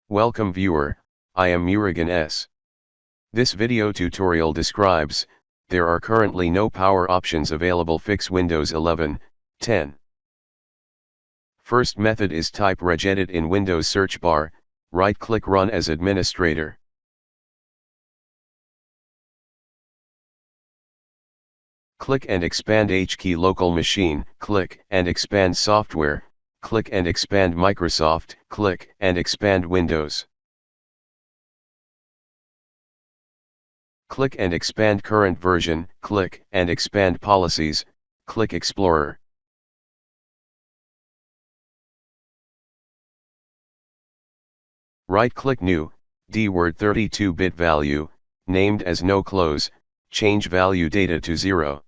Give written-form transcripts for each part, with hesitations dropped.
Welcome viewer, I am Murugan S. This video tutorial describes, there are currently no power options available fix Windows 11, 10. First method is type regedit in Windows search bar, right click run as administrator. Click and expand HKey local machine, click and expand software, click and expand Microsoft, click and expand Windows. Click and expand current version, click and expand policies, click Explorer. Right-click New, D-word 32-bit value, named as No Close, change value data to 0.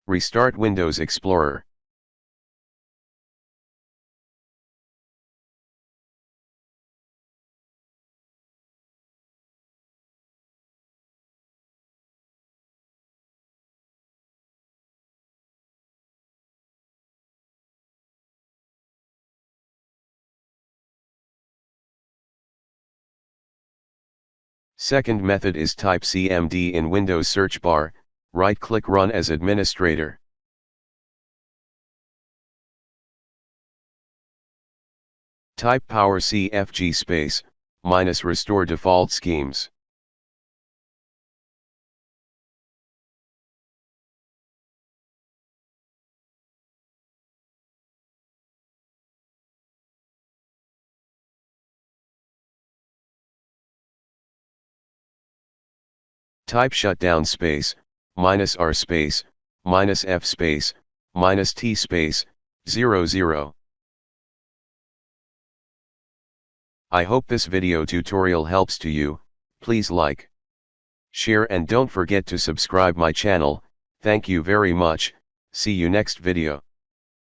Restart Windows Explorer. Second method is type CMD in Windows search bar, right-click run as administrator. Type power CFG space, minus restore default schemes. Type shutdown space, minus R space, minus F space, minus T space, 00. I hope this video tutorial helps to you. Please like, share and don't forget to subscribe my channel. Thank you very much. See you next video.